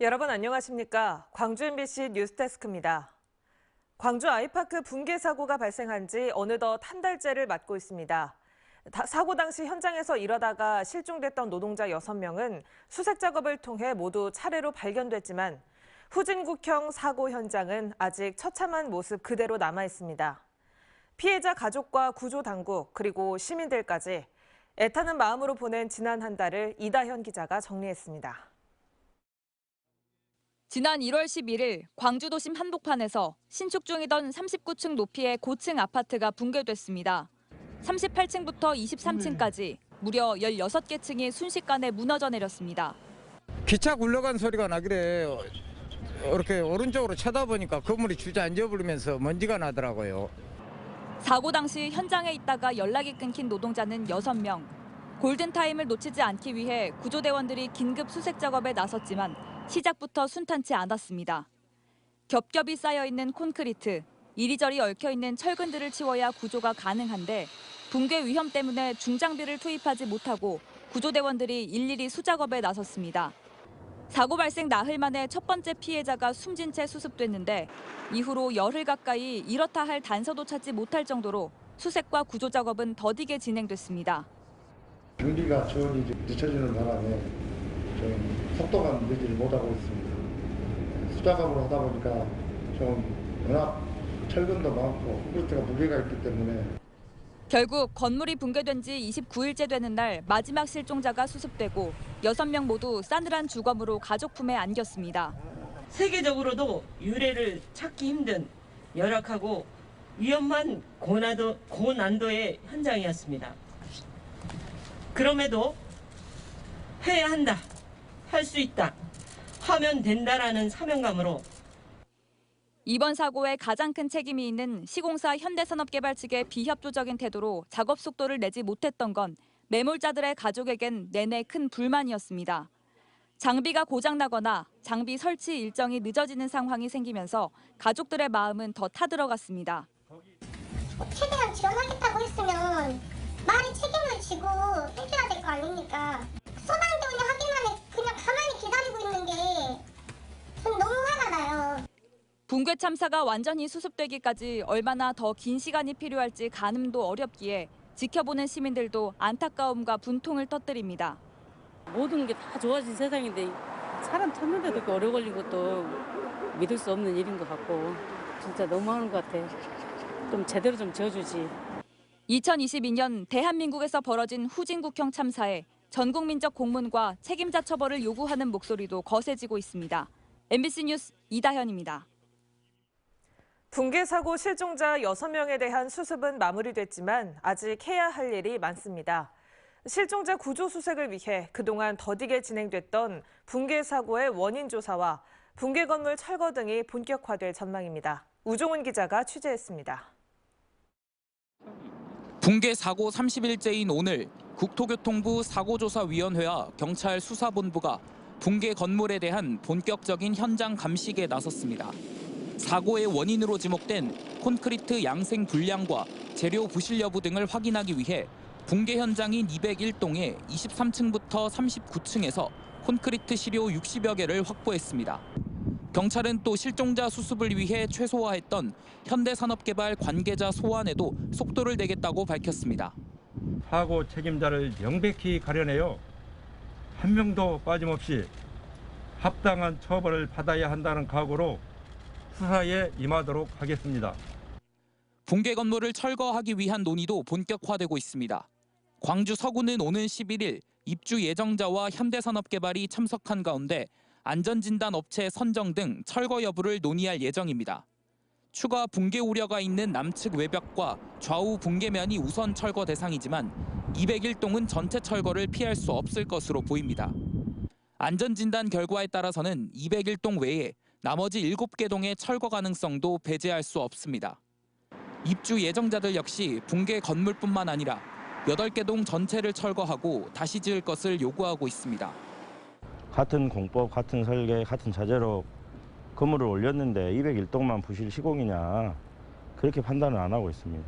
여러분 안녕하십니까? 광주 MBC 뉴스데스크입니다. 광주 아이파크 붕괴 사고가 발생한 지 어느덧 한 달째를 맞고 있습니다. 사고 당시 현장에서 일하다가 실종됐던 노동자 6명은 수색 작업을 통해 모두 차례로 발견됐지만 후진국형 사고 현장은 아직 처참한 모습 그대로 남아 있습니다. 피해자 가족과 구조당국 그리고 시민들까지 애타는 마음으로 보낸 지난 한 달을 이다현 기자가 정리했습니다. 지난 1월 11일 광주 도심 한복판에서 신축 중이던 39층 높이의 고층 아파트가 붕괴됐습니다. 38층부터 23층까지 무려 16개 층이 순식간에 무너져 내렸습니다. 기차 굴러간 소리가 나길래 이렇게 오른쪽으로 쳐다보니까 건물이 주저앉아 버리면서 먼지가 나더라고요. 사고 당시 현장에 있다가 연락이 끊긴 노동자는 6명. 골든타임을 놓치지 않기 위해 구조대원들이 긴급 수색 작업에 나섰지만 시작부터 순탄치 않았습니다. 겹겹이 쌓여있는 콘크리트, 이리저리 얽혀있는 철근들을 치워야 구조가 가능한데 붕괴 위험 때문에 중장비를 투입하지 못하고 구조대원들이 일일이 수작업에 나섰습니다. 사고 발생 나흘 만에 첫 번째 피해자가 숨진 채 수습됐는데 이후로 열흘 가까이 이렇다 할 단서도 찾지 못할 정도로 수색과 구조 작업은 더디게 진행됐습니다. 경비가 지원이 늦춰지는 바람에 좀 속도가 늘지를 못하고 있습니다. 수작업을 하다 보니까 좀 워낙 철근도 많고 콘크리트가 무게가 있기 때문에 결국 건물이 붕괴된 지 29일째 되는 날 마지막 실종자가 수습되고 6명 모두 싸늘한 주검으로 가족 품에 안겼습니다. 세계적으로도 유례를 찾기 힘든 열악하고 위험한 고난도의 현장이었습니다. 그럼에도 해야 한다, 할 수 있다, 하면 된다라는 사명감으로 이번 사고에 가장 큰 책임이 있는 시공사 현대산업개발 측의 비협조적인 태도로 작업 속도를 내지 못했던 건 매몰자들의 가족에겐 내내 큰 불만이었습니다. 장비가 고장나거나 장비 설치 일정이 늦어지는 상황이 생기면서 가족들의 마음은 더 타들어갔습니다. 최대한 지원하겠다고 했으면 말이 책임을 지고 해줘야 될 거 아닙니까? 소방대원이 하기만 해 그냥 가만히 기다리고 있는 게 전 너무 화가 나요. 붕괴 참사가 완전히 수습되기까지 얼마나 더 긴 시간이 필요할지 가늠도 어렵기에 지켜보는 시민들도 안타까움과 분통을 터뜨립니다. 모든 게 다 좋아진 세상인데 사람 찾는데도 그렇게 오래 걸린 것도 믿을 수 없는 일인 것 같고 진짜 너무하는 것 같아. 좀 제대로 좀 지어주지. 2022년 대한민국에서 벌어진 후진국형 참사에 전국민적 공문과 책임자 처벌을 요구하는 목소리도 거세지고 있습니다. MBC 뉴스 이다현입니다. 붕괴 사고 실종자 6명에 대한 수습은 마무리됐지만 아직 해야 할 일이 많습니다. 실종자 구조 수색을 위해 그동안 더디게 진행됐던 붕괴 사고의 원인 조사와 붕괴 건물 철거 등이 본격화될 전망입니다. 우종훈 기자가 취재했습니다. 붕괴 사고 30일째인 오늘 국토교통부 사고조사위원회와 경찰 수사본부가 붕괴 건물에 대한 본격적인 현장 감식에 나섰습니다. 사고의 원인으로 지목된 콘크리트 양생 불량과 재료 부실 여부 등을 확인하기 위해 붕괴 현장인 201동의 23층부터 39층에서 콘크리트 시료 60여 개를 확보했습니다. 경찰은 또 실종자 수습을 위해 최소화했던 현대산업개발 관계자 소환에도 속도를 내겠다고 밝혔습니다. 사고 책임자를 명백히 가려내어 한 명도 빠짐없이 합당한 처벌을 받아야 한다는 각오로 수사에 임하도록 하겠습니다. 붕괴 건물을 철거하기 위한 논의도 본격화되고 있습니다. 광주 서구는 오는 11일 입주 예정자와 현대산업개발이 참석한 가운데 안전진단 업체 선정 등 철거 여부를 논의할 예정입니다. 추가 붕괴 우려가 있는 남측 외벽과 좌우 붕괴면이 우선 철거 대상이지만 201동은 전체 철거를 피할 수 없을 것으로 보입니다. 안전진단 결과에 따라서는 201동 외에 나머지 7개 동의 철거 가능성도 배제할 수 없습니다. 입주 예정자들 역시 붕괴 건물뿐만 아니라 8개 동 전체를 철거하고 다시 지을 것을 요구하고 있습니다. 같은 공법, 같은 설계, 같은 자재로 건물을 올렸는데 201동만 부실 시공이냐 그렇게 판단을 안 하고 있습니다.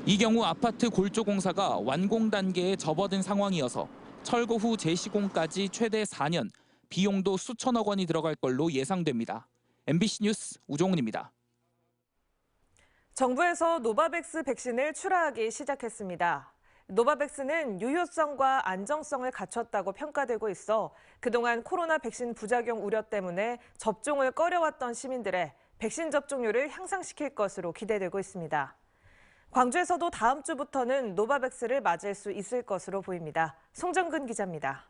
이 경우 아파트 골조 공사가 완공 단계에 접어든 상황이어서 철거 후 재시공까지 최대 4년, 비용도 수천억 원이 들어갈 걸로 예상됩니다. MBC 뉴스 우종훈입니다. 정부에서 노바백스 백신을 출하하기 시작했습니다. 노바백스는 유효성과 안정성을 갖췄다고 평가되고 있어 그동안 코로나 백신 부작용 우려 때문에 접종을 꺼려왔던 시민들의 백신 접종률을 향상시킬 것으로 기대되고 있습니다. 광주에서도 다음 주부터는 노바백스를 맞을 수 있을 것으로 보입니다. 송정근 기자입니다.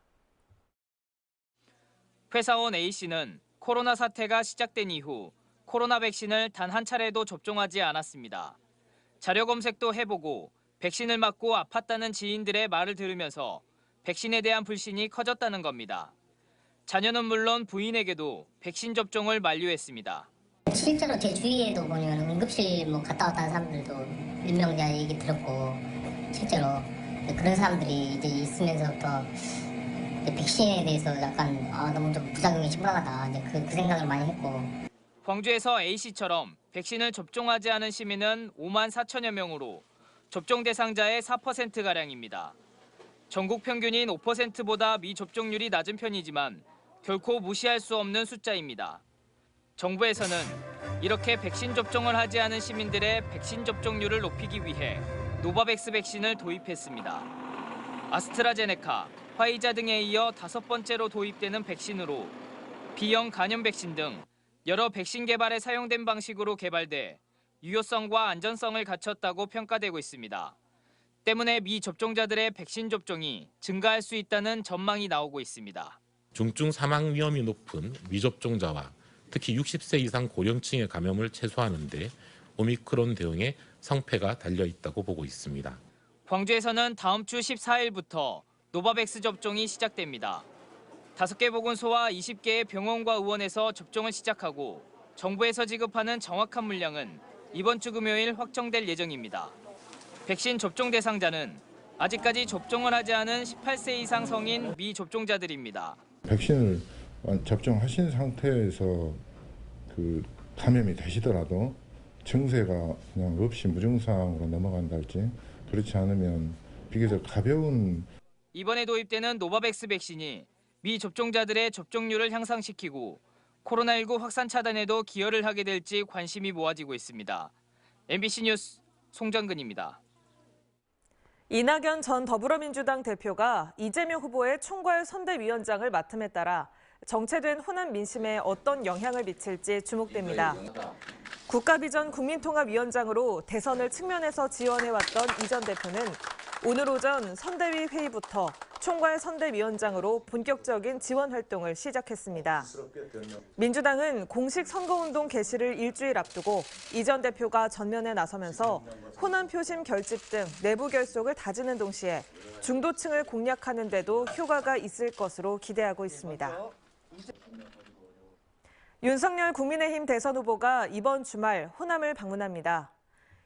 회사원 A씨는 코로나 사태가 시작된 이후 코로나 백신을 단 한 차례도 접종하지 않았습니다. 자료 검색도 해보고 백신을 맞고 아팠다는 지인들의 말을 들으면서 백신에 대한 불신이 커졌다는 겁니다. 자녀는 물론 부인에게도 백신 접종을 만류했습니다. 실제로 제 주위에도 보면 응급실 갔다 왔다는 사람들도 일명자 얘기 들었고 실제로 그런 사람들이 이제 있으면서부터 백신에 대해서 약간 너무 좀 부작용이 심각하다 이제 그 생각을 많이 했고. 광주에서 A씨처럼 백신을 접종하지 않은 시민은 5만 4천여 명으로 접종 대상자의 4%가량입니다. 전국 평균인 5%보다 미접종률이 낮은 편이지만 결코 무시할 수 없는 숫자입니다. 정부에서는 이렇게 백신 접종을 하지 않은 시민들의 백신 접종률을 높이기 위해 노바백스 백신을 도입했습니다. 아스트라제네카, 화이자 등에 이어 5번째로 도입되는 백신으로 B형 간염 백신 등 여러 백신 개발에 사용된 방식으로 개발돼 유효성과 안전성을 갖췄다고 평가되고 있습니다. 때문에 미접종자들의 백신 접종이 증가할 수 있다는 전망이 나오고 있습니다. 중증 사망 위험이 높은 미접종자와 특히 60세 이상 고령층의 감염을 최소화하는 데 오미크론 대응에 성패가 달려 있다고 보고 있습니다. 광주에서는 다음 주 14일부터 노바백스 접종이 시작됩니다. 5개 보건소와 20개의 병원과 의원에서 접종을 시작하고 정부에서 지급하는 정확한 물량은 이번 주 금요일 확정될 예정입니다. 백신 접종 대상자는 아직까지 접종을 하지 않은 18세 이상 성인 미접종자들입니다. 백신을 접종하신 상태에서 감염이 되시더라도 증세가 그냥 없이 무증상으로 넘어간다 할지 그렇지 않으면 비교적 가벼운. 이번에 도입되는 노바백스 백신이 미접종자들의 접종률을 향상시키고 코로나19 확산 차단에도 기여를 하게 될지 관심이 모아지고 있습니다. MBC 뉴스 송정근입니다. 이낙연 전 더불어민주당 대표가 이재명 후보의 총괄 선대위원장을 맡음에 따라 정체된 호남 민심에 어떤 영향을 미칠지 주목됩니다. 국가비전 국민통합위원장으로 대선을 측면에서 지원해왔던 이 전 대표는 오늘 오전 선대위 회의부터 총괄 선대위원장으로 본격적인 지원 활동을 시작했습니다. 민주당은 공식 선거운동 개시를 일주일 앞두고 이 전 대표가 전면에 나서면서 호남 표심 결집 등 내부 결속을 다지는 동시에 중도층을 공략하는 데도 효과가 있을 것으로 기대하고 있습니다. 윤석열 국민의힘 대선 후보가 이번 주말 호남을 방문합니다.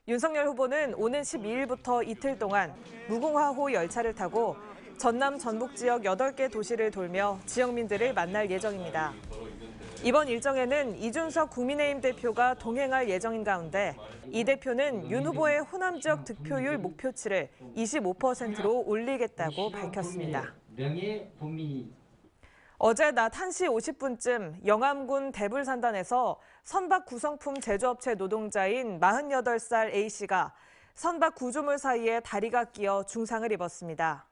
윤석열 후보는 오는 12일부터 이틀 동안 무궁화호 열차를 타고 전남 전북 지역 8개 도시를 돌며 지역민들을 만날 예정입니다. 이번 일정에는 이준석 국민의힘 대표가 동행할 예정인 가운데 이 대표는 윤 후보의 호남 지역 득표율 목표치를 25%로 올리겠다고 밝혔습니다. 어제 낮 1시 50분쯤 영암군 대불산단에서 선박 구성품 제조업체 노동자인 48살 A씨가 선박 구조물 사이에 다리가 끼어 중상을 입었습니다.